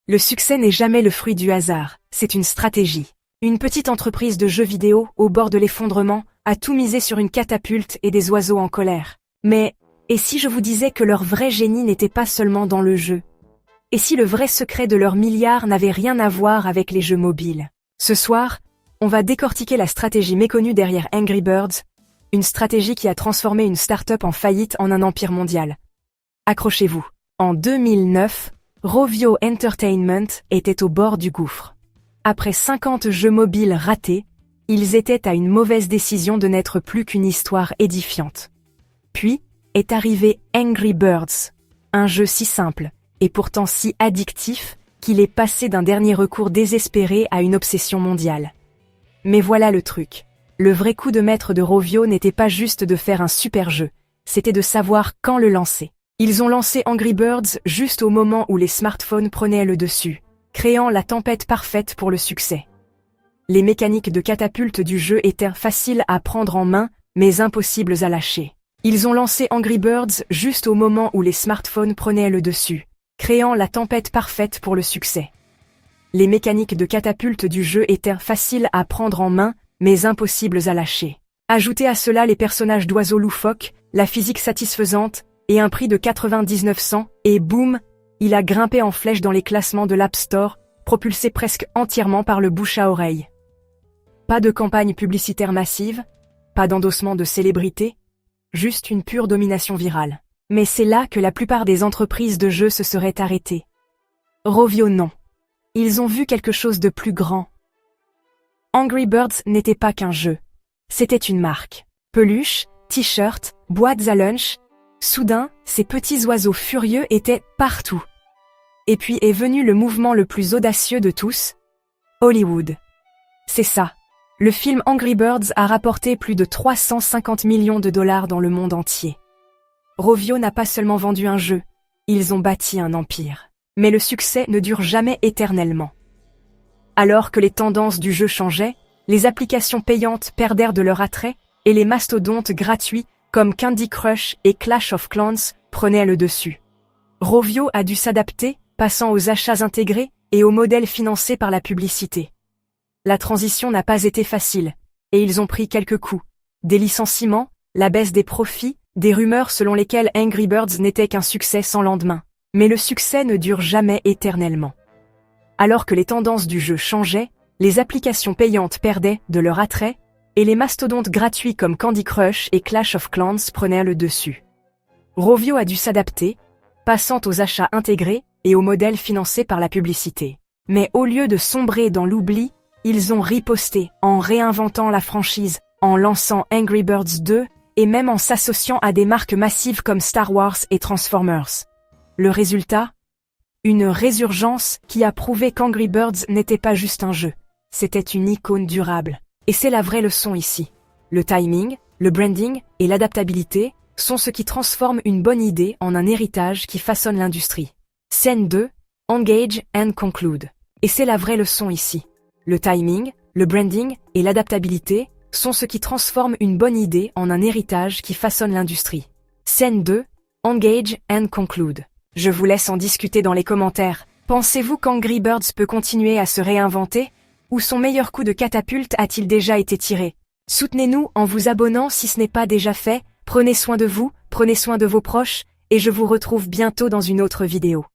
Le succès n'est jamais le fruit du hasard, c'est une stratégie. Une petite entreprise de jeux vidéo, au bord de l'effondrement, a tout misé sur une catapulte et des oiseaux en colère. Mais, et si je vous disais que leur vrai génie n'était pas seulement dans le jeu? Et si le vrai secret de leurs milliards n'avait rien à voir avec les jeux mobiles? Ce soir, on va décortiquer la stratégie méconnue derrière Angry Birds, une stratégie qui a transformé une start-up en faillite en un empire mondial. Accrochez-vous. En 2009, Rovio Entertainment était au bord du gouffre. Après 50 jeux mobiles ratés, ils étaient à une mauvaise décision de n'être plus qu'une histoire édifiante. Puis est arrivé Angry Birds, un jeu si simple, et pourtant si addictif, qu'il est passé d'un dernier recours désespéré à une obsession mondiale. Mais voilà le truc. Le vrai coup de maître de Rovio n'était pas juste de faire un super jeu, c'était de savoir quand le lancer. Ils ont lancé Angry Birds juste au moment où les smartphones prenaient le dessus, créant la tempête parfaite pour le succès. Les mécaniques de catapulte du jeu étaient faciles à prendre en main, mais impossibles à lâcher. Ils ont lancé Angry Birds juste au moment où les smartphones prenaient le dessus, créant la tempête parfaite pour le succès. Les mécaniques de catapulte du jeu étaient faciles à prendre en main, mais impossibles à lâcher. Ajoutez à cela les personnages d'oiseaux loufoques, la physique satisfaisante, et un prix de 99 cents, et boum, il a grimpé en flèche dans les classements de l'App Store, propulsé presque entièrement par le bouche à oreille. Pas de campagne publicitaire massive, pas d'endossement de célébrités, juste une pure domination virale. Mais c'est là que la plupart des entreprises de jeux se seraient arrêtées. Rovio non. Ils ont vu quelque chose de plus grand. Angry Birds n'était pas qu'un jeu. C'était une marque. Peluches, t-shirts, boîtes à lunch. Soudain, ces petits oiseaux furieux étaient partout. Et puis est venu le mouvement le plus audacieux de tous, Hollywood. C'est ça. Le film Angry Birds a rapporté plus de 350 millions de dollars dans le monde entier. Rovio n'a pas seulement vendu un jeu, ils ont bâti un empire. Mais le succès ne dure jamais éternellement. Alors que les tendances du jeu changeaient, les applications payantes perdèrent de leur attrait et les mastodontes gratuits comme Candy Crush et Clash of Clans prenaient le dessus. Rovio a dû s'adapter, passant aux achats intégrés et aux modèles financés par la publicité. La transition n'a pas été facile, et ils ont pris quelques coups. Des licenciements, la baisse des profits, des rumeurs selon lesquelles Angry Birds n'était qu'un succès sans lendemain. Mais le succès ne dure jamais éternellement. Alors que les tendances du jeu changeaient, les applications payantes perdaient de leur attrait, et les mastodontes gratuits comme Candy Crush et Clash of Clans prenaient le dessus. Rovio a dû s'adapter, passant aux achats intégrés et aux modèles financés par la publicité. Mais au lieu de sombrer dans l'oubli, ils ont riposté en réinventant la franchise, en lançant Angry Birds 2 et même en s'associant à des marques massives comme Star Wars et Transformers. Le résultat? Une résurgence qui a prouvé qu'Angry Birds n'était pas juste un jeu, c'était une icône durable. Et c'est la vraie leçon ici. Le timing, le branding et l'adaptabilité sont ce qui transforment une bonne idée en un héritage qui façonne l'industrie. Scène 2, Engage and Conclude. Et c'est la vraie leçon ici. Le timing, le branding et l'adaptabilité sont ce qui transforment une bonne idée en un héritage qui façonne l'industrie. Scène 2, Engage and Conclude. Je vous laisse en discuter dans les commentaires. Pensez-vous qu'Angry Birds peut continuer à se réinventer? Ou son meilleur coup de catapulte a-t-il déjà été tiré? Soutenez-nous en vous abonnant si ce n'est pas déjà fait. Prenez soin de vous, prenez soin de vos proches, et je vous retrouve bientôt dans une autre vidéo.